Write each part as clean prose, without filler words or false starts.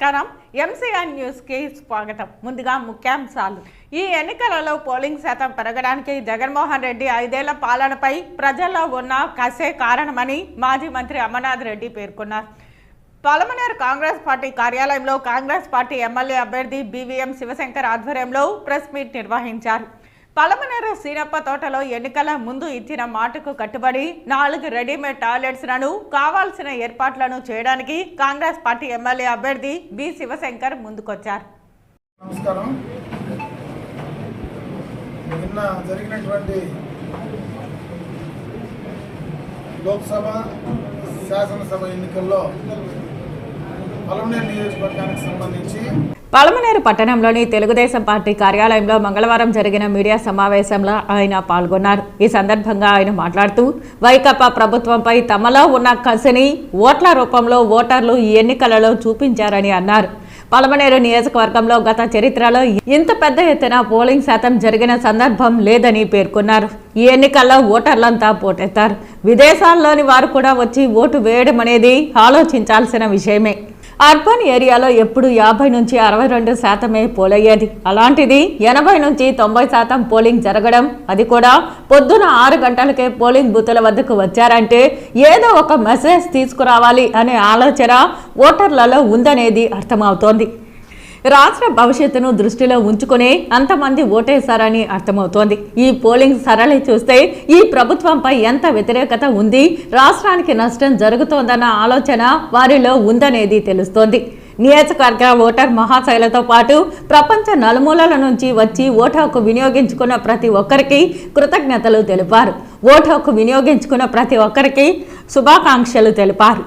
నమస్కారం. MCR news కి స్వాగతం. ముందుగా ముఖ్యాంశాలు. ఈ ఎన్నికలలో పోలింగ్ శాతం పెరగడానికి జగన్మోహన్ రెడ్డి 5 ఏళ్ల పాలనపై ప్రజల్లో ఉన్న కసే కారణమని మాజీ మంత్రి అమర్నాథ్ రెడ్డి పేర్కొన్నారు. పలమనేరు కాంగ్రెస్ పార్టీ కార్యాలయంలో కాంగ్రెస్ పార్టీ ఎమ్మెల్యే అభ్యర్థి బీవీఎం శివశంకర్ ఆధ్వర్యంలో ప్రెస్ మీట్ నిర్వహించారు. పలమనేరు సీనప్ప తోటలో ఎన్నికల ముందు ఇచ్చిన మాటకు కట్టుబడి 4 రెడీమేడ్ టాయిలెట్స్ లను కావాల్సిన ఏర్పాట్లను చేయడానికి కాంగ్రెస్ పార్టీ ఎమ్మెల్యే అభ్యర్థి బి శివశంకర్ ముందుకొచ్చారు. నమస్కారం. నిన్న జరిగినటువంటి లోక్సభ శాసనసభ ఎన్నికల్లో పలమనేరు నియోజకవర్గానికి సంబంధించి పలమనేరు పట్టణంలోని తెలుగుదేశం పార్టీ కార్యాలయంలో మంగళవారం జరిగిన మీడియా సమావేశంలో ఆయన పాల్గొన్నారు. ఈ సందర్భంగా ఆయన మాట్లాడుతూ వైకాపా ప్రభుత్వంపై తమలో ఉన్న కసిని ఓట్ల రూపంలో ఓటర్లు ఈ ఎన్నికలలో చూపించారని అన్నారు. పలమనేరు నియోజకవర్గంలో గత చరిత్రలో ఇంత పెద్ద ఎత్తున పోలింగ్ శాతం జరిగిన సందర్భం లేదని పేర్కొన్నారు. ఈ ఎన్నికల్లో ఓటర్లంతా పోటెత్తారు. విదేశాల్లోని వారు కూడా వచ్చి ఓటు వేయడం అనేది ఆలోచించాల్సిన విషయమే. అర్బన్ ఏరియాలో ఎప్పుడు 50 నుంచి 62% పోలయ్యేది. అలాంటిది 80 నుంచి 90% పోలింగ్ జరగడం, అది కూడా పొద్దున 6 గంటలకే పోలింగ్ బూతుల వద్దకు వచ్చారంటే ఏదో ఒక మెసేజ్ తీసుకురావాలి అనే ఆలోచన ఓటర్లలో ఉందనేది అర్థమవుతోంది. రాష్ట్ర భవిష్యత్తును దృష్టిలో ఉంచుకునే అంతమంది ఓటేశారని అర్థమవుతోంది. ఈ పోలింగ్ సరళి చూస్తే ఈ ప్రభుత్వంపై ఎంత వ్యతిరేకత ఉంది, రాష్ట్రానికి నష్టం జరుగుతోందన్న ఆలోచన వారిలో ఉందనేది తెలుస్తోంది. నియోజకవర్గ ఓటర్ మహాశైలతో పాటు ప్రపంచ నలుమూలల నుంచి వచ్చి ఓటు హక్కు వినియోగించుకున్న ప్రతి ఒక్కరికి కృతజ్ఞతలు తెలిపారు. ఓటు హక్కు వినియోగించుకున్న ప్రతి ఒక్కరికి శుభాకాంక్షలు తెలిపారు.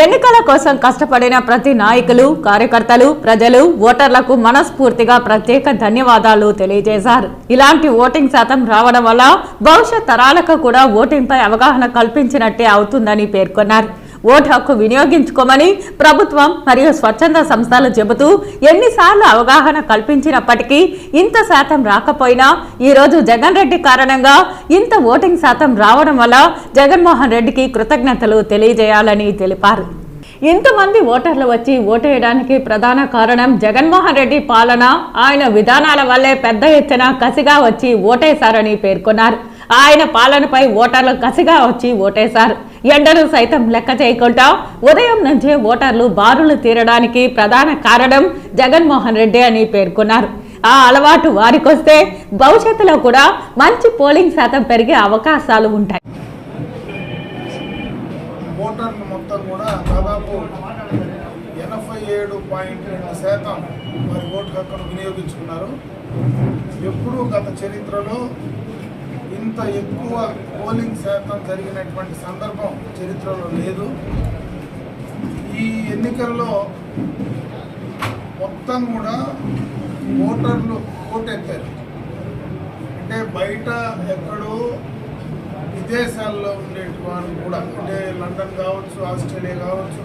ఎన్నికల కోసం కష్టపడిన ప్రతి నాయకులు, కార్యకర్తలు, ప్రజలు, ఓటర్లకు మనస్ఫూర్తిగా ప్రత్యేక ధన్యవాదాలు తెలియజేశారు. ఇలాంటి ఓటింగ్ శాతం రావడం వల్ల భవిష్యత్ తరాలకు కూడా ఓటింగ్పై అవగాహన కల్పించినట్టే అవుతుందని పేర్కొన్నారు. ఓటు హక్కు వినియోగించుకోమని ప్రభుత్వం మరియు స్వచ్ఛంద సంస్థలు చెబుతూ ఎన్నిసార్లు అవగాహన కల్పించినప్పటికీ ఇంత శాతం రాకపోయినా ఈరోజు జగన్ రెడ్డి కారణంగా ఇంత ఓటింగ్ శాతం రావడం వల్ల జగన్మోహన్ రెడ్డికి కృతజ్ఞతలు తెలియజేయాలని తెలిపారు. ఇంతమంది ఓటర్లు వచ్చి ఓటేయడానికి ప్రధాన కారణం జగన్మోహన్ రెడ్డి పాలన, ఆయన విధానాల వల్లే పెద్ద ఎత్తున కసిగా వచ్చి ఓటేశారని పేర్కొన్నారు. ఆయన పాలనపై ఓటర్లు కసిగా వచ్చి ఓటేశారు. ఎండలు సైతం లెక్క చేయకుండా ఉదయం నుంచే ఓటర్లు బారులు తీరడానికి ప్రధాన కారణం జగన్మోహన్ రెడ్డి అని పేర్కొన్నారు. ఆ అలవాటు వారికొస్తే భవిష్యత్తులో కూడా మంచి పోలింగ్ శాతం పెరిగే అవకాశాలు ఉంటాయి. ఓటర్లు మొత్తం కూడా దాదాపు 87.2% మరి ఓటు హక్కును వినియోగించుకున్నారు. ఎప్పుడూ గత చరిత్రలో ఇంత ఎక్కువ పోలింగ్ శాతం జరిగినటువంటి సందర్భం చరిత్రలో లేదు. ఈ ఎన్నికల్లో మొత్తం కూడా ఓటర్లు ఓటెత్తారు. అంటే బయట ఎక్కడో విదేశాల్లో ఉండేవారు కూడా, అంటే లండన్ కావచ్చు, ఆస్ట్రేలియా కావచ్చు,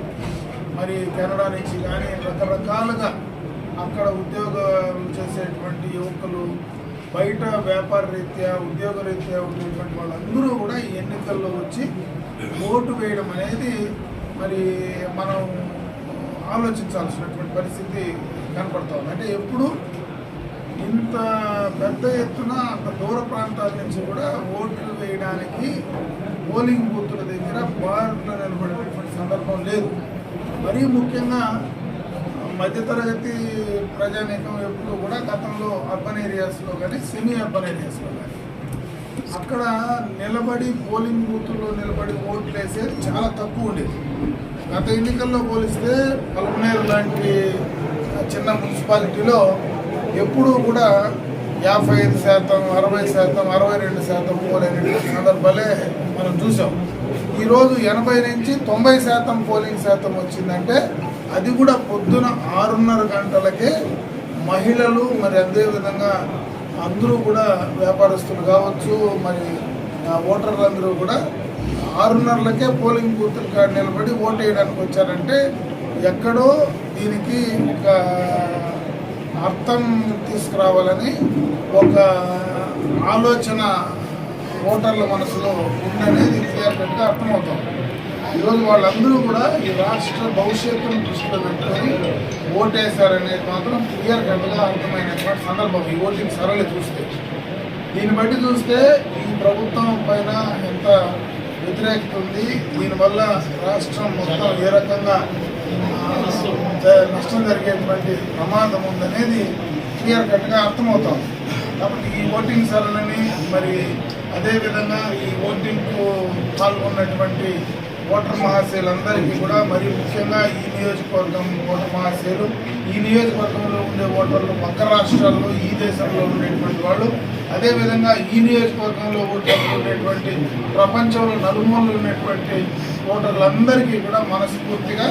మరి కెనడా నుంచి కానీ రకరకాలుగా అక్కడ ఉద్యోగాలు చేసేటువంటి యువకులు, బయట వ్యాపార రీత్యా, ఉద్యోగ రీత్యా ఉండేటువంటి వాళ్ళందరూ కూడా ఈ ఎన్నికల్లో వచ్చి ఓటు వేయడం అనేది మరి మనం ఆలోచించాల్సినటువంటి పరిస్థితి కనపడుతుంది. అంటే ఎప్పుడు ఇంత పెద్ద ఎత్తున అంత దూర ప్రాంతాల నుంచి కూడా ఓట్లు వేయడానికి పోలింగ్ బూతుల దగ్గర బారులో నిలబడేటువంటి సందర్భం లేదు. మరీ ముఖ్యంగా మధ్యతరగతి ప్రజానీకం ఎప్పుడు కూడా గతంలో అర్బన్ ఏరియాస్లో కానీ సెమీ అర్బన్ ఏరియాస్లో కానీ అక్కడ నిలబడి పోలింగ్ బూతుల్లో నిలబడి ఓట్లు వేసేది చాలా తక్కువ ఉండేది. గత ఎన్నికల్లో పోలిస్తే పలమనేరు లాంటి చిన్న మున్సిపాలిటీలో ఎప్పుడూ కూడా 55%, 60%, 62% పోలైనటువంటి సందర్భాలే మనం చూసాం. ఈరోజు 80 నుంచి 90% పోలింగ్ శాతం వచ్చిందంటే అది కూడా పొద్దున 6:30 గంటలకే మహిళలు, మరి అదేవిధంగా అందరూ కూడా వ్యాపారస్తులు కావచ్చు, మరి ఓటర్లు అందరూ కూడా 6:30కే పోలింగ్ బూతుల కాడ నిలబడి ఓటు వేయడానికి వచ్చారంటే ఎక్కడో దీనికి ఒక అర్థం తీసుకురావాలని ఒక ఆలోచన ఓటర్ల మనసులో ఉందనేది క్లియర్ కట్గా అర్థమవుతుంది. ఈరోజు వాళ్ళందరూ కూడా ఈ రాష్ట్ర భవిష్యత్తును దృష్టిలో పెట్టుకొని ఓటేశారనేది మాత్రం క్లియర్ కట్గా అర్థమైనటువంటి సందర్భం ఈ ఓటింగ్ సరళి చూస్తే. దీన్ని బట్టి చూస్తే ఈ ప్రభుత్వం పైన ఎంత వ్యతిరేకత ఉంది, దీనివల్ల రాష్ట్రం మొత్తం ఏ రకంగా నష్టం జరిగేటువంటి ప్రమాదం ఉందనేది క్లియర్ కట్గా అర్థమవుతుంది. కాబట్టి ఈ ఓటింగ్ సరళిని మరి అదేవిధంగా ఈ ఓటింగ్కు పాల్గొన్నటువంటి ఓటర్ మహాశయులందరికీ కూడా మరి ముఖ్యంగా ఈ నియోజకవర్గం ఓటర్ మహాశయులు, ఈ నియోజకవర్గంలో ఉండే ఓటర్లు పక్క రాష్ట్రాల్లో ఈ దేశంలో ఉండేటువంటి వాళ్ళు, అదేవిధంగా ఈ నియోజకవర్గంలో ఓటర్లు ఉండేటువంటి ప్రపంచంలో నలుమూలలు ఉన్నటువంటి ఓటర్లందరికీ కూడా మనస్ఫూర్తిగా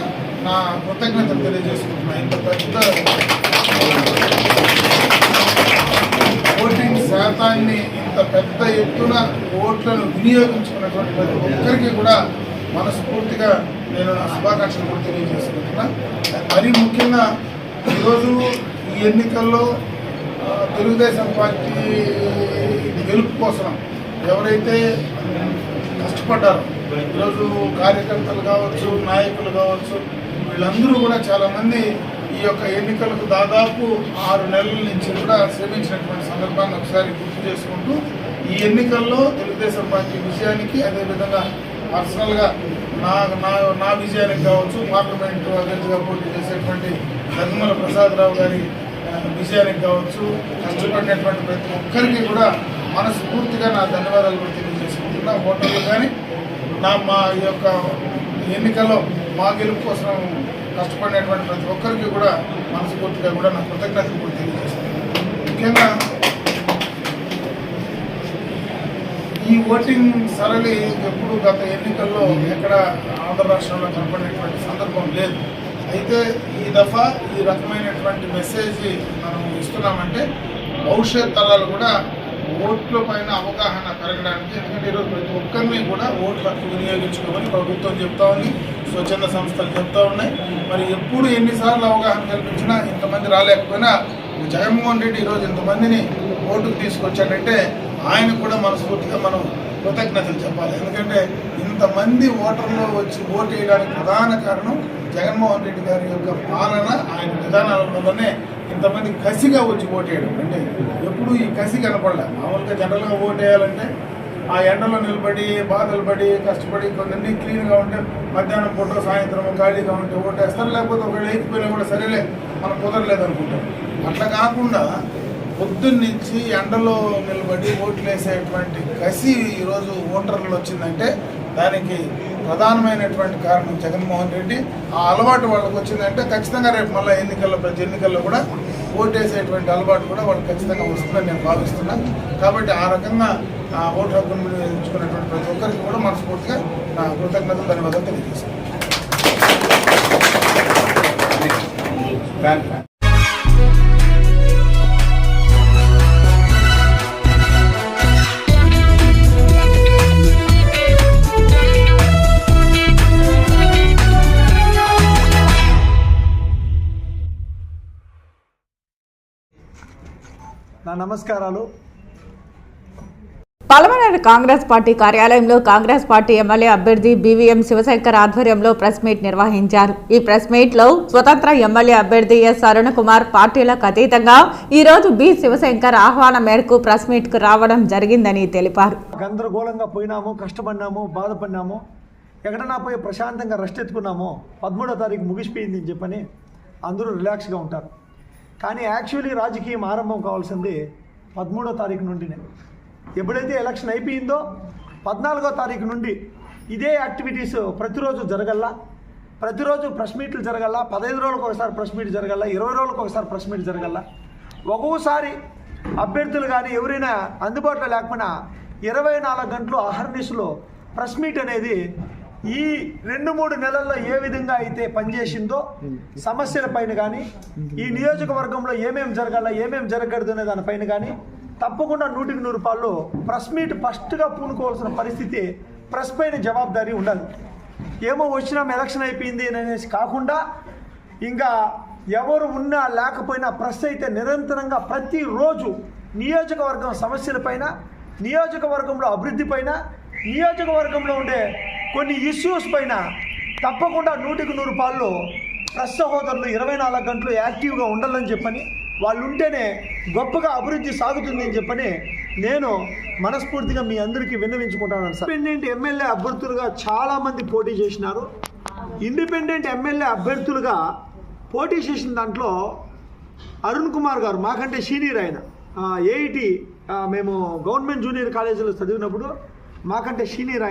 నా కృతజ్ఞతలు తెలియజేసుకుంటున్నాను. ఇంత పెద్ద ఓటింగ్ శాతాన్ని ఇంత పెద్ద ఎత్తున ఓట్లను వినియోగించుకున్నటువంటి ప్రతి ఒక్కరికి కూడా మనస్ఫూర్తిగా నేను నా శుభాకాంక్షలు కూడా తెలియజేసుకుంటున్నా. మరీ ముఖ్యంగా ఈరోజు ఈ ఎన్నికల్లో తెలుగుదేశం పార్టీ గెలుపు కోసం ఎవరైతే కష్టపడ్డారో ఈరోజు కార్యకర్తలు కావచ్చు, నాయకులు కావచ్చు, వీళ్ళందరూ కూడా చాలామంది ఈ యొక్క ఎన్నికలకు దాదాపు 6 నెలల నుంచి కూడా శ్రమించినటువంటి సందర్భాన్ని ఒకసారి గుర్తు చేసుకుంటూ ఈ ఎన్నికల్లో తెలుగుదేశం పార్టీ విజయానికి, అదేవిధంగా పర్సనల్గా నా విజయానికి కావచ్చు, పార్లమెంటు అభ్యర్థిగా పోటీ చేసేటువంటి ధర్మల ప్రసాదరావు గారి విజయానికి కావచ్చు, కష్టపడినటువంటి ప్రతి ఒక్కరికి కూడా మనస్ఫూర్తిగా నా ధన్యవాదాలు కూడా తెలియజేసుకుంటున్నా. ఓటర్లు కానీ మా ఈ యొక్క ఎన్నికల్లో మా గెలుపు కోసం కష్టపడినటువంటి ప్రతి ఒక్కరికి కూడా మనస్ఫూర్తిగా కూడా నా కృతజ్ఞతలు కూడా తెలియజేస్తున్నాను. ముఖ్యంగా ఈ ఓటింగ్ సరళి ఎప్పుడు గత ఎన్నికల్లో ఎక్కడ ఆంధ్ర రాష్ట్రంలో కనపడినటువంటి సందర్భం లేదు. అయితే ఈ దఫా ఈ రకమైనటువంటి మెసేజ్ మనం ఇస్తున్నామంటే భవిష్యత్ తరాలు కూడా ఓట్ల పైన అవగాహన పెరగడానికి, ఎందుకంటే ఈరోజు ప్రతి ఒక్కరిని కూడా ఓట్ల హక్కు వినియోగించుకోమని ప్రభుత్వం చెప్తా ఉంది, స్వచ్ఛంద సంస్థలు చెప్తా ఉన్నాయి. మరి ఎప్పుడు ఎన్నిసార్లు అవగాహన కల్పించినా ఇంతమంది రాలేకపోయినా జగన్మోహన్ రెడ్డి ఈరోజు ఇంతమందిని ఓటుకు తీసుకొచ్చాడంటే ఆయన కూడా మనస్ఫూర్తిగా మనం కృతజ్ఞతలు చెప్పాలి. ఎందుకంటే ఇంతమంది ఓటర్లు వచ్చి ఓటు వేయడానికి ప్రధాన కారణం జగన్మోహన్ రెడ్డి గారి యొక్క పాలన, ఆయన విధానాల వల్లనే ఇంతమంది కసిగా వచ్చి ఓటేయడం. అంటే ఎప్పుడు ఈ కసి కనపడలే. మామూలుగా జనరల్గా ఓటేయాలంటే ఆ ఎండలో నిలబడి బాధలు పడి కష్టపడి కొందరినీ క్లీన్గా ఉంటే మధ్యాహ్నం పూట సాయంత్రం ఖాళీగా ఉంటే ఓటేస్తారు, లేకపోతే ఒకవేళ లేకపోయినా కూడా సరేలే మనం కుదరలేదు అనుకుంటాం. అట్లా కాకుండా పొద్దున్నుంచి ఎండలో నిలబడి ఓట్లు వేసేటువంటి కసి ఈరోజు ఓటర్లు వచ్చిందంటే దానికి ప్రధానమైనటువంటి కారణం జగన్మోహన్ రెడ్డి. ఆ అలవాటు వాళ్ళకి వచ్చిందంటే ఖచ్చితంగా రేపు మళ్ళీ ప్రతి ఎన్నికల్లో కూడా ఓటేసేటువంటి అలవాటు కూడా వాళ్ళకి ఖచ్చితంగా వస్తుందని నేను భావిస్తున్నాను. కాబట్టి ఆ రకంగా ఓటు హక్కును వినియోగించుకున్నటువంటి ప్రతి ఒక్కరికి కూడా మనస్ఫూర్తిగా నా కృతజ్ఞతలు, ధన్యవాదాలు తెలియజేస్తాను. నా నమస్కారాలు. పలమనేరు కాంగ్రెస్ పార్టీ కార్యాలయంలో కాంగ్రెస్ పార్టీ ఎమ్మెల్యే అభ్యర్థి బీవీఎం శివశంకర్ ఆధ్వర్యంలో ప్రెస్ మీట్ నిర్వహించారు. ఈ ప్రెస్ మీట్ లో స్వతంత్ర ఎమ్మెల్యే అభ్యర్థి ఎస్ అరుణకుమార్ పార్టీలకు అతీతంగా ఈ రోజు బి శివశంకర్ ఆహ్వానం మేరకు ప్రెస్ మీట్ కు రావడం జరిగిందని తెలిపారు. గందరగోళంగా పోయినాము, కష్టపడినాము, బాధపడినాము, ఎక్కడన్నా పోయి ప్రశాంతంగా రెస్ట్ ఎత్తుకున్నాము. 13వ తారీఖు ముగిసిపోయింది అని చెప్పని అందరూ రిలాక్స్గా ఉంటారు. కానీ యాక్చువల్లీ రాజకీయం ఆరంభం కావాల్సింది 13వ తారీఖు నుండినే. ఎప్పుడైతే ఎలక్షన్ అయిపోయిందో 14వ తారీఖు నుండి ఇదే యాక్టివిటీస్ ప్రతిరోజు జరగల్లా, ప్రతిరోజు ప్రెస్ మీట్లు జరగల్లా, 15 రోజులకు ఒకసారి ప్రెస్ మీట్ జరగల్లా, 20 రోజులకు ఒకసారి ప్రెస్ మీట్ జరగల్లా. ఒక్కొక్కసారి అభ్యర్థులు కానీ ఎవరైనా అందుబాటులో లేకపోయినా 24 గంటలు అహర్నిశలో ప్రెస్ మీట్ అనేది ఈ 2-3 నెలల్లో ఏ విధంగా అయితే పనిచేసిందో సమస్యల పైన కానీ, ఈ నియోజకవర్గంలో ఏమేమి జరగాల ఏమేమి జరగకూడదు అనే దానిపైన కానీ తప్పకుండా 100కి 100 రూపాయలు ప్రెస్ మీట్ ఫస్ట్గా పూనుకోవాల్సిన పరిస్థితి ప్రెస్ పైన జవాబుదారీ ఉండాలి. ఏమో వచ్చినా ఎలక్షన్ అయిపోయింది అనేసి కాకుండా ఇంకా ఎవరు ఉన్నా లేకపోయినా ప్రెస్ అయితే నిరంతరంగా ప్రతిరోజు నియోజకవర్గం సమస్యలపైన, నియోజకవర్గంలో అభివృద్ధి పైన, నియోజకవర్గంలో ఉండే కొన్ని ఇష్యూస్ పైన తప్పకుండా 100% ప్రెస్ సహోదరులు 24 గంటలు యాక్టివ్గా ఉండాలని చెప్పని, వాళ్ళు ఉంటేనే గొప్పగా అభివృద్ధి సాగుతుంది అని చెప్పని నేను మనస్ఫూర్తిగా మీ అందరికీ విన్నవించుకుంటాను సార్. ఇండిపెండెంట్ ఎమ్మెల్యే అభ్యర్థులుగా చాలామంది పోటీ చేసినారు. ఇండిపెండెంట్ ఎమ్మెల్యే అభ్యర్థులుగా పోటీ చేసిన దాంట్లో అరుణ్ కుమార్ గారు మాకంటే సీనియర్ ఆయన, ఏఐటి మేము గవర్నమెంట్ జూనియర్ కాలేజీలో చదివినప్పుడు మాకంటే సీనియర్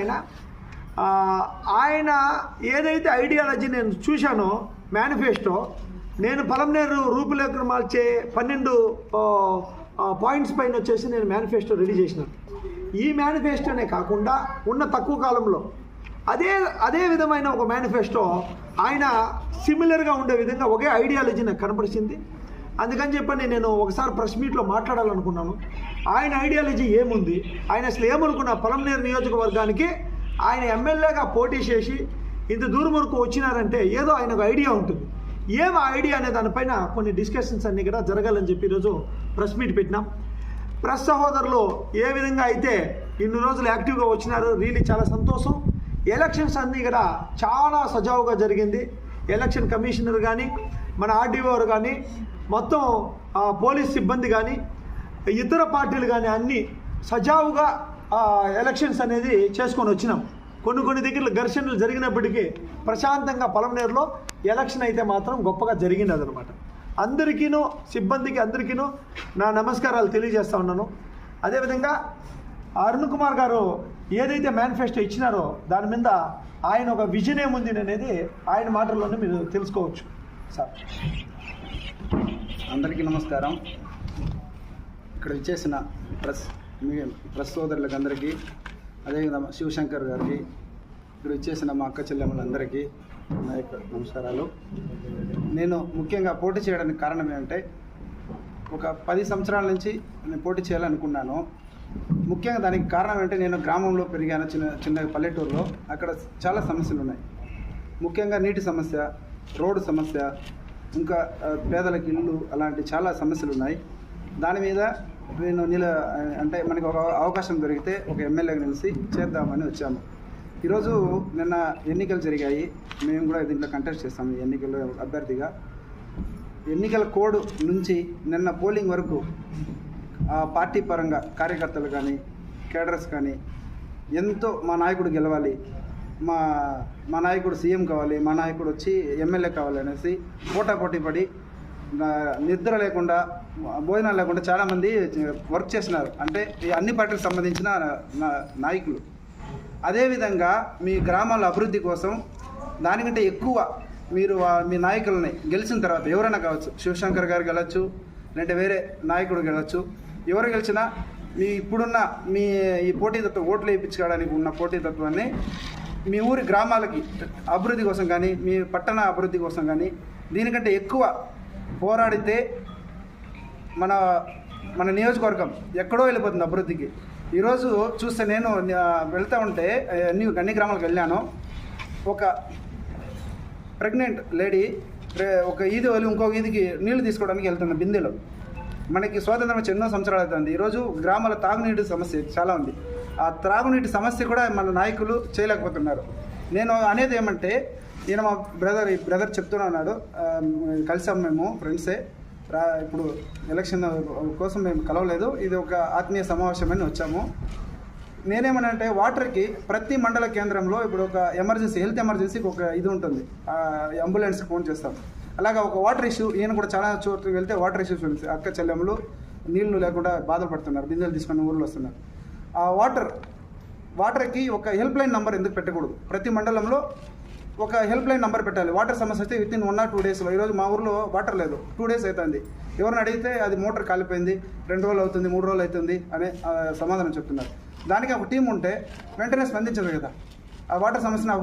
ఆయన ఏదైతే ఐడియాలజీ నేను చూశానో మేనిఫెస్టో, నేను పలమనేరు రూపురేఖలు మార్చే 12 పాయింట్స్ పైన వచ్చేసి నేను మేనిఫెస్టో రెడీ చేసినాను. ఈ మేనిఫెస్టోనే కాకుండా ఉన్న తక్కువ కాలంలో అదే విధమైన ఒక మేనిఫెస్టో ఆయన సిమిలర్గా ఉండే విధంగా ఒకే ఐడియాలజీ నాకు కనపరిచింది. అందుకని చెప్పని నేను ఒకసారి ప్రెస్ మీట్లో మాట్లాడాలనుకున్నాను. ఆయన ఐడియాలజీ ఏముంది, ఆయన అసలు ఏమనుకున్న పలమనేరు నియోజకవర్గానికి ఆయన ఎమ్మెల్యేగా పోటీ చేసి ఇంత దూరం వరకు వచ్చినారంటే ఏదో ఆయనకు ఐడియా ఉంటుంది. ఏం ఐడియా అనే దానిపైన కొన్ని డిస్కషన్స్ అన్నీ కూడా జరగాలని చెప్పి ఈరోజు ప్రెస్ మీట్ పెట్టినాం. ప్రెస్ సహోదరులు ఏ విధంగా అయితే ఇన్ని రోజులు యాక్టివ్గా వచ్చినారు, రియలీ చాలా సంతోషం. ఎలక్షన్స్ అన్నీ కూడా చాలా సజావుగా జరిగింది. ఎలక్షన్ కమిషనర్ కానీ, మన ఆర్డీఓ కానీ, మొత్తం పోలీస్ సిబ్బంది కానీ, ఇతర పార్టీలు కానీ అన్నీ సజావుగా ఎలక్షన్స్ అనేది చేసుకొని వచ్చినాం. కొన్ని దగ్గర ఘర్షణలు జరిగినప్పటికీ ప్రశాంతంగా పలమనేరులో ఎలక్షన్ అయితే మాత్రం గొప్పగా జరిగింది అదనమాట. అందరికీను సిబ్బందికి అందరికీను నా నమస్కారాలు తెలియజేస్తా ఉన్నాను. అదేవిధంగా అరుణ్ కుమార్ గారు ఏదైతే మేనిఫెస్టో ఇచ్చినారో దాని మీద ఆయన ఒక విజన్ ఏముంది అనేది ఆయన మాటల్లోనే మీరు తెలుసుకోవచ్చు సార్. అందరికీ నమస్కారం. ఇక్కడ ఇచ్చేసిన ప్రెస్ సోదరులకు అందరికీ, అదేవిధంగా శివశంకర్ గారికి, ఇక్కడ ఇచ్చేసిన మా అక్క చెల్లెమ్మలందరికీ నా యొక్క నమస్కారాలు. నేను ముఖ్యంగా పోటీ చేయడానికి కారణం ఏంటంటే, ఒక 10 సంవత్సరాల నుంచి నేను పోటీ చేయాలనుకున్నాను. ముఖ్యంగా దానికి కారణం ఏంటంటే, నేను గ్రామంలో పెరిగాను, చిన్న పల్లెటూరులో. అక్కడ చాలా సమస్యలు ఉన్నాయి. ముఖ్యంగా నీటి సమస్య, రోడ్డు సమస్య, ఇంకా పేదలకు ఇల్లు, అలాంటి చాలా సమస్యలు ఉన్నాయి. దాని మీద నేను అంటే మనకు ఒక అవకాశం దొరికితే ఒక ఎమ్మెల్యేగా నిలిచి చేద్దామని వచ్చాము. ఈరోజు నిన్న ఎన్నికలు జరిగాయి. మేము కూడా దీంట్లో కంటెస్ట్ చేస్తాము. ఈ ఎన్నికల్లో అభ్యర్థిగా ఎన్నికల కోడ్ నుంచి నిన్న పోలింగ్ వరకు పార్టీ పరంగా కార్యకర్తలు కానీ, కేడర్స్ కానీ ఎంతో మా నాయకుడు గెలవాలి, మా నాయకుడు సీఎం కావాలి, మా నాయకుడు వచ్చి ఎమ్మెల్యే కావాలి అనేసి పోటాపోటీ పడి నిద్ర లేకుండా, భోజనాలు లేకుండా చాలామంది వర్క్ చేస్తున్నారు. అంటే ఈ అన్ని పార్టీలకు సంబంధించిన నాయకులు. అదేవిధంగా మీ గ్రామాల అభివృద్ధి కోసం దానికంటే ఎక్కువ మీరు మీ నాయకులని గెలిచిన తర్వాత ఎవరైనా కావచ్చు, శివశంకర్ గారు గెలవచ్చు, లేదంటే వేరే నాయకుడు గెలవచ్చు, ఎవరు గెలిచినా ఇప్పుడున్న మీ ఈ పోటీతత్వం ఓట్లు వేయించుకోవడానికి ఉన్న పోటీతత్వాన్ని మీ ఊరి గ్రామాలకి అభివృద్ధి కోసం కానీ, మీ పట్టణ అభివృద్ధి కోసం కానీ దీనికంటే ఎక్కువ పోరాడితే మన నియోజకవర్గం ఎక్కడో వెళ్ళిపోతుంది అభివృద్ధికి. ఈరోజు చూస్తే నేను వెళ్తూ ఉంటే అన్ని గ్రామాలకు వెళ్ళాను. ఒక ప్రెగ్నెంట్ లేడీ ఒక ఈది వదిలి ఇంకొక ఈదికి నీళ్లు తీసుకోవడానికి వెళ్తుంది బిందెలో. మనకి స్వాతంత్రం వచ్చి ఎన్నో సంవత్సరాలు అవుతుంది. ఈరోజు గ్రామాల తాగునీటి సమస్య చాలా ఉంది. ఆ త్రాగునీటి సమస్య కూడా మన నాయకులు చేయలేకపోతున్నారు. నేను అనేది ఏమంటే, ఈయన మా బ్రదర్ చెప్తూనే ఉన్నాడు, కలిసాం మేము ఫ్రెండ్సే. ఇప్పుడు ఎలక్షన్ కోసం మేము కలవలేదు, ఇది ఒక ఆత్మీయ సమావేశమని వచ్చాము. నేనేమనంటే, వాటర్కి ప్రతి మండల కేంద్రంలో ఇప్పుడు ఒక ఎమర్జెన్సీ, హెల్త్ ఎమర్జెన్సీకి ఒక ఇది ఉంటుంది, అంబులెన్స్కి ఫోన్ చేస్తాం. అలాగా ఒక వాటర్ ఇష్యూ, ఈయన కూడా చాలా చోట్లకి వెళ్తే వాటర్ ఇష్యూస్ ఉంది. అక్క చెల్లెమ్మలు నీళ్లు లేకుండా బాధలు పడుతున్నారు, బిందెలు తీసుకొని ఊళ్ళో వస్తున్నారు. ఆ వాటర్కి ఒక హెల్ప్ లైన్ నెంబర్ ఎందుకు పెట్టకూడదు? ప్రతి మండలంలో ఒక హెల్ప్ లైన్ నెంబర్ పెట్టాలి. వాటర్ సమస్య అయితే విత్ ఇన్ 1 or 2 daysలో. ఈరోజు మా ఊర్లో వాటర్ లేదు, 2 days అవుతుంది. ఎవరిని అడిగితే అది మోటార్ కాలిపోయింది, 2 రోజులు అవుతుంది, 3 రోజులు అవుతుంది అనే సమాధానం చెప్తున్నారు. దానికి ఒక టీం ఉంటే వెంటనే స్పందించదు కదా. ఆ వాటర్ సమస్యను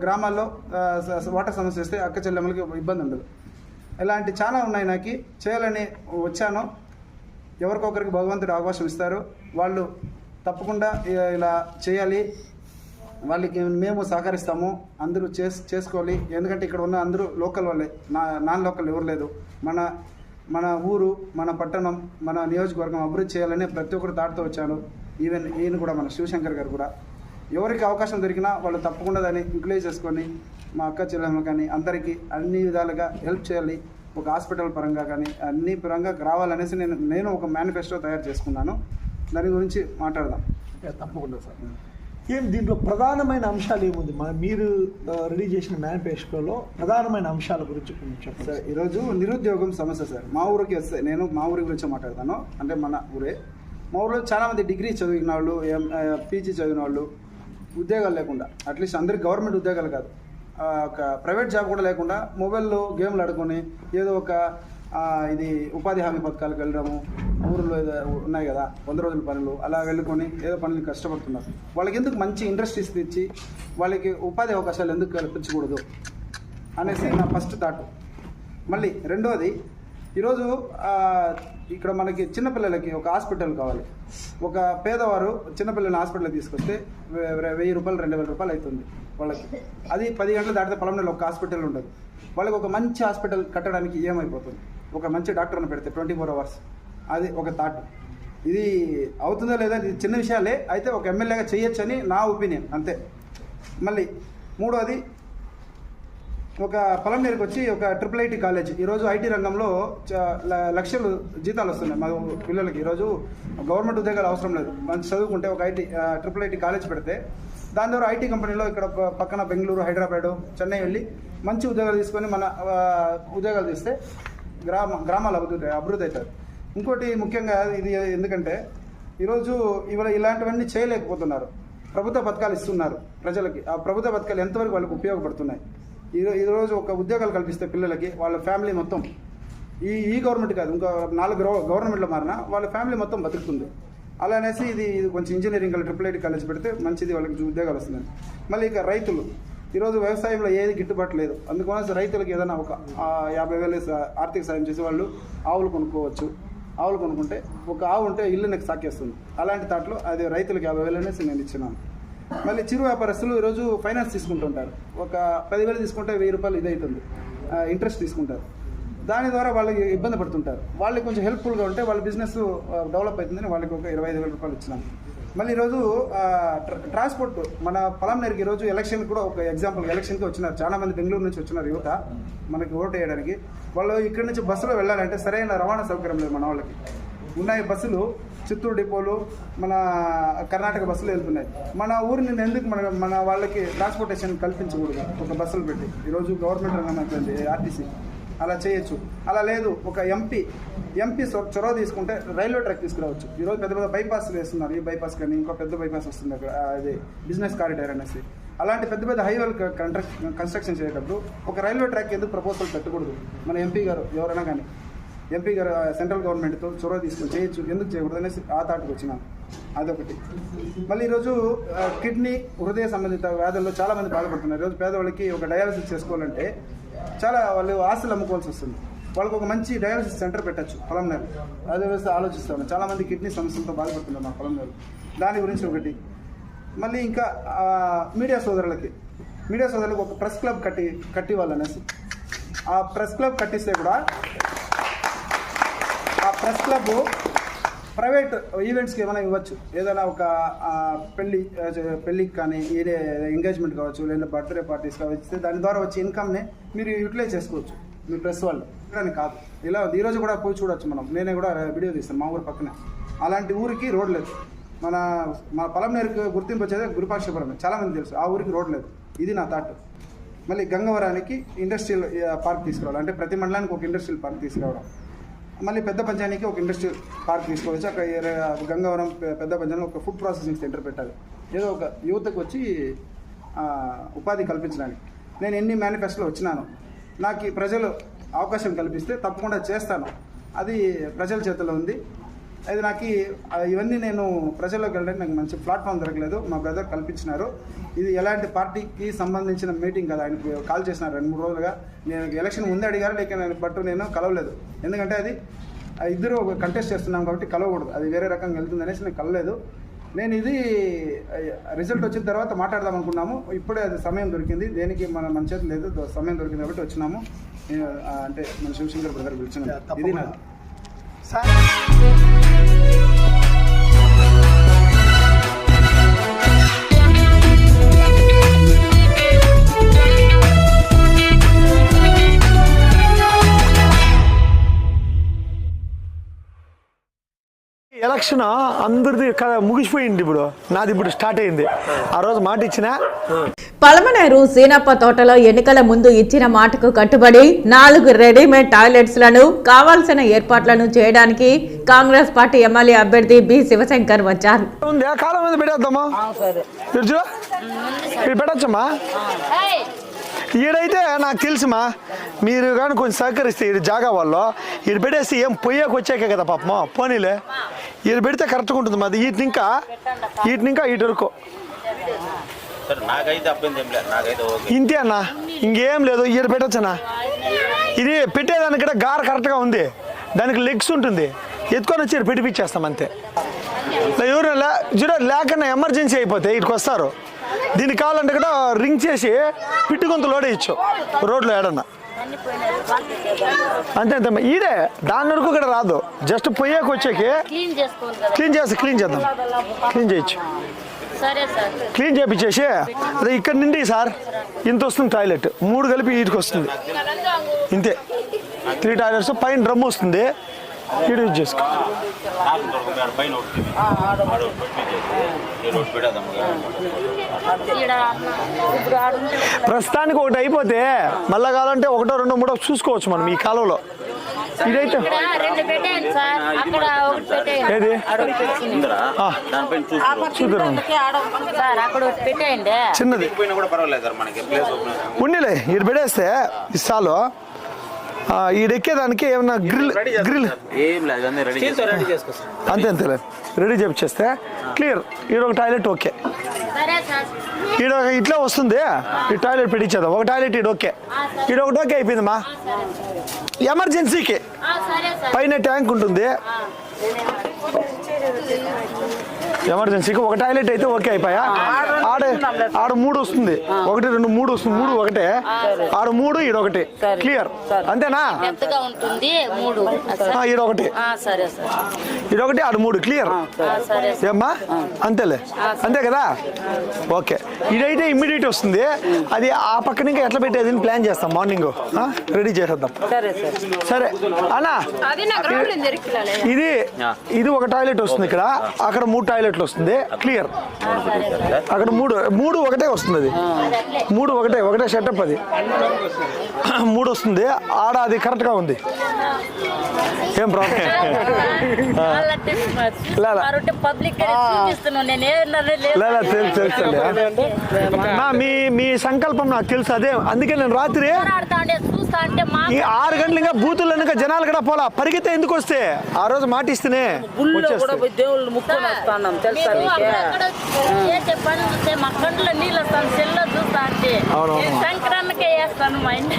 గ్రామాల్లో వాటర్ సమస్య వస్తే అక్క చెల్లెమ్మలకి ఇబ్బంది ఉండదు. ఇలాంటి చాలా ఉన్నాయి. నాకు చేయాలని వచ్చాను. ఎవరికొకరికి భగవంతుడు అవకాశం ఇస్తారు, వాళ్ళు తప్పకుండా ఇలా చేయాలి. వాళ్ళకి మేము సహకరిస్తాము. అందరూ చేసుకోవాలి. ఎందుకంటే ఇక్కడ ఉన్న అందరూ లోకల్ వాళ్ళే, నాన్ లోకల్ ఎవరు లేదు. మన ఊరు, మన పట్టణం, మన నియోజకవర్గం అభివృద్ధి చేయాలని ప్రతి ఒక్కరు తాడుతూ వచ్చాను. ఈవెన్ ఈయన కూడా, మన శివశంకర్ గారు కూడా. ఎవరికి అవకాశం దొరికినా వాళ్ళు తప్పకుండా దాన్ని యూటిలైజ్ చేసుకొని మా అక్క చెల్లెమ్మలు కానీ అందరికీ అన్ని విధాలుగా హెల్ప్ చేయాలి. ఒక హాస్పిటల్ పరంగా కానీ అన్ని పరంగా రావాలనేసి నేను ఒక మేనిఫెస్టో తయారు చేసుకున్నాను. దాని గురించి మాట్లాడదాం. తప్పకుండా సార్. ఏం దీంట్లో ప్రధానమైన అంశాలు ఏముంది? మీరు రెడీ చేసిన మేనిఫెస్టోలో ప్రధానమైన అంశాల గురించి కొంచెం చెప్పండి సార్. ఈరోజు నిరుద్యోగం సమస్య సార్. మా ఊరికి వస్తే నేను మా ఊరి గురించి మాట్లాడతాను. అంటే మన ఊరే. మా ఊరిలో చాలామంది డిగ్రీ చదివిన వాళ్ళు, పీజీ చదివిన వాళ్ళు, ఉద్యోగాలు లేకుండా, అట్లీస్ట్ అందరికి గవర్నమెంట్ ఉద్యోగాలు కాదు, ఒక ప్రైవేట్ జాబ్ కూడా లేకుండా మొబైల్లో గేమ్లు ఆడుకొని ఏదో ఒక ఇది ఉపాధి హామీ పథకాలకు వెళ్ళడము, ఊరిలో ఏదో ఉన్నాయి కదా 100 రోజుల పనులు, అలా వెళ్ళుకొని ఏదో పనులు కష్టపడుతున్నారు. వాళ్ళకి ఎందుకు మంచి ఇండస్ట్రీస్ తెచ్చి వాళ్ళకి ఉపాధి అవకాశాలు ఎందుకు కల్పించకూడదు అనేసి నా ఫస్ట్ థాట్. మళ్ళీ రెండోది, ఈరోజు ఇక్కడ మనకి చిన్నపిల్లలకి ఒక హాస్పిటల్ కావాలి. ఒక పేదవారు చిన్నపిల్లల్ని హాస్పిటల్కి తీసుకొస్తే 1000 రూపాయలు 2000 రూపాయలు అవుతుంది వాళ్ళకి. అది 10 గంటలు దాటితే పొలంలో ఒక హాస్పిటల్ ఉండదు. వాళ్ళకి ఒక మంచి హాస్పిటల్ కట్టడానికి ఏమైపోతుంది? ఒక మంచి డాక్టర్ని పెడితే 24 అవర్స్. అది ఒక థాట్. ఇది అవుతుందో లేదా ఇది చిన్న విషయాలే, అయితే ఒక ఎమ్మెల్యేగా చేయొచ్చని నా ఒపీనియన్, అంతే. మళ్ళీ మూడోది, ఒక పొలంనేరుకి వచ్చి ఒక IIIT కాలేజ్. ఈరోజు ఐటీ రంగంలో లక్షలు జీతాలు వస్తున్నాయి మా పిల్లలకి. ఈరోజు గవర్నమెంట్ ఉద్యోగాలు అవసరం లేదు, మంచి చదువుకుంటే ఒక IIIT కాలేజ్ పెడితే దాని ద్వారా ఐటీ కంపెనీలో ఇక్కడ పక్కన బెంగళూరు, హైదరాబాదు, చెన్నై వెళ్ళి మంచి ఉద్యోగాలు తీసుకొని మన ఉద్యోగాలు తీస్తే గ్రామాలు అభివృద్ధి అవుతారు. ఇంకోటి ముఖ్యంగా ఇది ఎందుకంటే ఈరోజు ఇవాళ ఇలాంటివన్నీ చేయలేకపోతున్నారు. ప్రభుత్వ పథకాలు ఇస్తున్నారు ప్రజలకి. ఆ ప్రభుత్వ పథకాలు ఎంతవరకు వాళ్ళకి ఉపయోగపడుతున్నాయి? ఈరోజు ఒక ఉద్యోగాలు కల్పిస్తే పిల్లలకి, వాళ్ళ ఫ్యామిలీ మొత్తం ఈ గవర్నమెంట్ కాదు, ఇంకా 4 గవర్నమెంట్లో మారినా వాళ్ళ ఫ్యామిలీ మొత్తం బతుకుతుంది. అలా అనేసి ఇది కొంచెం ఇంజనీరింగ్ IIIT కాలేజ్ పెడితే మంచిది, వాళ్ళకి ఉద్యోగాలు వస్తున్నాయి. మళ్ళీ ఇక రైతులు, ఈరోజు వ్యవసాయంలో ఏది గిట్టుబాటు లేదు. అందుకని రైతులకు ఏదైనా ఒక 50,000 ఆర్థిక సాయం చేసి వాళ్ళు ఆవులు కొనుక్కోవచ్చు. ఆవులు కొనుక్కుంటే ఒక ఆవు ఉంటే ఇల్లునికి సాకేస్తుంది. అలాంటి తాట్లో అది రైతులకు 50,000 అనేసి నేను ఇచ్చినాను. మళ్ళీ చిరు వ్యాపారస్తులు ఈరోజు ఫైనాన్స్ తీసుకుంటుంటారు. ఒక 10,000 తీసుకుంటే 1000 రూపాయలు ఇదవుతుంది, ఇంట్రెస్ట్ తీసుకుంటారు. దాని ద్వారా వాళ్ళకి ఇబ్బంది పడుతుంటారు. వాళ్ళకి కొంచెం హెల్ప్ఫుల్గా ఉంటే వాళ్ళ బిజినెస్ డెవలప్ అవుతుందని వాళ్ళకి ఒక 25,000 రూపాయలు ఇచ్చినాను. మళ్ళీ ఈరోజు ట్రాన్స్పోర్ట్, మన పొలంనేరుకి ఈరోజు ఎలక్షన్ కూడా ఒక ఎగ్జాంపుల్, ఎలక్షన్కి వచ్చినారు చాలామంది, బెంగళూరు నుంచి వచ్చినారు యువత మనకి ఓటు వేయడానికి. వాళ్ళు ఇక్కడి నుంచి బస్సులో వెళ్ళాలంటే సరైన రవాణా సౌకర్యం లేదు మన వాళ్ళకి. ఉన్నాయి బస్సులు, చిత్తూరు డిపోలు, మన కర్ణాటక బస్సులు వెళ్తున్నాయి. మన ఊరిని ఎందుకు మన వాళ్ళకి ట్రాన్స్పోర్టేషన్ కల్పించకూడదు? ఒక బస్సులు పెట్టి ఈరోజు గవర్నమెంట్ రంగం అయిపోయింది ఆర్టీసీ, అలా చేయొచ్చు. అలా లేదు, ఒక ఎంపీ చొరవ తీసుకుంటే రైల్వే ట్రాక్ తీసుకురావచ్చు. ఈరోజు పెద్ద పెద్ద బైపాస్ వేస్తున్నారు. ఈ బైపాస్ కానీ ఇంకో పెద్ద బైపాస్ వస్తుంది అక్కడ, అది బిజినెస్ కారిడార్ అనేసి. అలాంటి పెద్ద పెద్ద హైవేలు కన్స్ట్రక్షన్ చేసేటప్పుడు ఒక రైల్వే ట్రాక్ ఎందుకు ప్రపోజల్ పెట్టకూడదు? మన ఎంపీ గారు ఎవరైనా కానీ, ఎంపీ గారు సెంట్రల్ గవర్నమెంట్తో చొరవ తీసుకొని చేయొచ్చు, ఎందుకు చేయకూడదు అనేసి ఆ తాటికి వచ్చినాను. అదొకటి. మళ్ళీ ఈరోజు కిడ్నీ, హృదయ సంబంధిత వ్యాధుల్లో చాలామంది బాధపడుతున్నారు. ఈరోజు పేదవాళ్ళకి ఒక డయాలసిస్ చేసుకోవాలంటే చాలా వాళ్ళు ఆస్తులు అమ్ముకోవాల్సి వస్తుంది. వాళ్ళకి ఒక మంచి డయాలసిస్ సెంటర్ పెట్టచ్చు పొలంనేరు. అదే వ్యవస్థ ఆలోచిస్తాను. చాలామంది కిడ్నీ సమస్యలతో బాధపడుతున్నారు మా పొలంనేరు. దాని గురించి ఒకటి. మళ్ళీ ఇంకా మీడియా సోదరులకు ఒక ప్రెస్ క్లబ్ కట్టి వాళ్ళనేసి, ఆ ప్రెస్ క్లబ్ కట్టిస్తే కూడా ఆ ప్రెస్ క్లబ్ ప్రైవేట్ ఈవెంట్స్కి ఏమైనా ఇవ్వచ్చు. ఏదైనా ఒక పెళ్ళికి కానీ, ఏదే ఎంగేజ్మెంట్ కావచ్చు, లేదా బర్త్డే పార్టీస్ కావచ్చు, దాని ద్వారా వచ్చే ఇన్కమ్ని మీరు యూటిలైజ్ చేసుకోవచ్చు మీ ప్రెస్ వాళ్ళు. అని కాదు, ఇలా ఈరోజు కూడా పోయి చూడవచ్చు మనం. నేనే కూడా వీడియో తీస్తాను మా ఊరు పక్కనే. అలాంటి ఊరికి రోడ్ లేదు. మన పొలంనేరుకి గుర్తింపు వచ్చేది గురుపాక్షపురం, చాలామంది తెలుసు. ఆ ఊరికి రోడ్ లేదు. ఇది నా థాట్. మళ్ళీ గంగవరానికి ఇండస్ట్రియల్ పార్క్ తీసుకురావాలి, అంటే ప్రతి మండలానికి ఒక ఇండస్ట్రియల్ పార్క్ తీసుకురావడం. మళ్ళీ పెద్ద పంచాయతీకి ఒక ఇండస్ట్రియల్ పార్క్ తీసుకోవచ్చు. అక్కడ గంగవరం పెద్ద పంచాయతీలో ఒక ఫుడ్ ప్రాసెసింగ్ సెంటర్ పెట్టాలి. ఏదో ఒక యువతకు వచ్చి ఉపాధి కల్పించడానికి. నేను ఎన్ని మేనిఫెస్టోలో వచ్చినాను. నాకు ప్రజలు అవకాశం కల్పిస్తే తప్పకుండా చేస్తాను. అది ప్రజల చేతిలో ఉంది. అది నాకు ఇవన్నీ నేను ప్రజల్లోకి వెళ్ళడానికి నాకు మంచి ప్లాట్ఫామ్ దొరకలేదు. మా బ్రదర్ కల్పించినారు. ఇది ఎలాంటి పార్టీకి సంబంధించిన మీటింగ్ కదా, ఆయనకు కాల్ చేసినారు 2-3 రోజులుగా. నేను ఎలక్షన్ ముందే అడిగారు, లేక నేను కలవలేదు. ఎందుకంటే అది ఇద్దరు ఒక కంటెస్ట్ చేస్తున్నాం కాబట్టి కలవకూడదు, అది వేరే రకంగా వెళ్తుంది అనేసి నేను కలవలేదు. నేను ఇది రిజల్ట్ వచ్చిన తర్వాత మాట్లాడదాం అనుకున్నాము. ఇప్పుడే అది సమయం దొరికింది. దేనికి మన చేతి లేదు, సమయం దొరికింది కాబట్టి వచ్చినాము. అంటే మన శివశంకర్ బ్రదర్ పిలిచిన ఇది నాది. ఎలక్షన్ అందరిది ముగిసిపోయింది, ఇప్పుడు నాది ఇప్పుడు స్టార్ట్ అయింది. ఆ రోజు మాట ఇచ్చిన పలమనేరు సీనప్ప తోటలో ఎన్నికల ముందు ఇచ్చిన మాటకు కట్టుబడి 4 రెడీమేడ్ టాయిలెట్స్ లను కావాల్సిన ఏర్పాట్లను చేయడానికి కాంగ్రెస్ పార్టీ ఎమ్మెల్యే అభ్యర్థి బి శివశంకర్ వచ్చారు. కాలం మీద పెట్టేద్దామా, పెట్టచ్చమ్మా. ఈడైతే నాకు తెలుసుమా, మీరు కానీ కొంచెం సహకరిస్తే ఈ జాగా వాళ్ళు ఈడు పెట్టేసి ఏం పొయ్యకు వచ్చాకే కదా పాపమా, పోనీలే ఈడు పెడితే కరెక్ట్గా ఉంటుంది. మాది వీటిని ఇంకా ఇటు వరకు ఇంతే అన్న, ఇంకేం లేదు. ఈడ పెట్టచ్చన్నా, ఇది పెట్టేదానికి కూడా గార కరెక్ట్గా ఉంది, దానికి లెగ్స్ ఉంటుంది, ఎత్తుకొని వచ్చి పెట్టిపిచ్చేస్తాం అంతే. ఎవరు లేకన్నా ఎమర్జెన్సీ అయిపోతే ఇటుకు వస్తారు. దీనికి కావాలంటే కూడా రింగ్ చేసి పిట్టు గొంతు లోడేయచ్చు రోడ్లో ఏడన్నా, అంతే అంతే. ఈడే దాని వరకు కూడా రాదు, జస్ట్ పొయ్యేకి వచ్చేకి క్లీన్ చేద్దాం, క్లీన్ చేయొచ్చు. క్లీన్ చేయించేసి అదే ఇక్కడ నుండి సార్ ఇంత వస్తుంది టాయిలెట్, 3 కలిపి వీటికి వస్తుంది, ఇంతే. 3 టాయిలెట్స్ పైన డ్రమ్ వస్తుంది, ఈడ యూజ్ చేసుకో. ప్రస్తుతానికి ఒకటి అయిపోతే మళ్ళా కావాలంటే 1, 2, 3 చూసుకోవచ్చు మనం ఈ కాలంలో. ఇదైతే ఏది చిన్నది ఉన్నిలే ఇది పెడేస్తే ఇస్తాలు. ఈడెక్కేదానికి ఏమన్నా గ్రిల్ అంతే అంతేలే, రెడీ చేపిచ్చేస్తే క్లియర్. ఈడొక టాయిలెట్ ఓకే, ఈడొక ఇట్లా వస్తుంది, ఈ టాయిలెట్ పెట్టించేద్దాం. ఒక టాయిలెట్ ఈడ ఓకే, ఈడొకటి ఓకే అయిపోయిందమ్మా. ఎమర్జెన్సీకి పైన ట్యాంక్ ఉంటుంది, ఎమర్జెన్సీకి ఒక టాయిలెట్ అయితే ఓకే అయిపోయా. ఆడ 3 వస్తుంది, 1, 2, 3 వస్తుంది, 3 ఒకటే, ఆడ 3 ఈడొకటి క్లియర్, అంతేనా? ఈడొకటి ఆడ 3 క్లియర్ ఏమ్మా, అంతేలే, అంతే కదా. ఓకే, ఇదైతే ఇమ్మీడియట్ వస్తుంది. అది ఆ పక్కన ఇంకా ఎట్లా పెట్టేది ప్లాన్ చేస్తాం, మార్నింగ్ రెడీ చేసేద్దాం. సరే అన్నా, ఇది ఒక టాయిలెట్ వస్తుంది ఇక్కడ, అక్కడ 3 టాయిలెట్లు వస్తుంది క్లియర్. అక్కడ 3 ఒకటే వస్తుంది, అది 3 ఒకటే సెటప్, అది 3 వస్తుంది. ఆడ అది కరెక్ట్ గా ఉంది, ఏం ప్రాబ్లం. మీ సంకల్పం నాకు తెలుసు, అదే అందుకే నేను రాత్రి 6 గంటలు ఇంకా బూతుల్లో ఇంకా జనాలు కూడా పోలా, పరిగెత్తే ఎందుకు వస్తే ఆ రోజు మాటిస్తేనే సంక్రాంతికి వేస్తాను మా ఇంటి.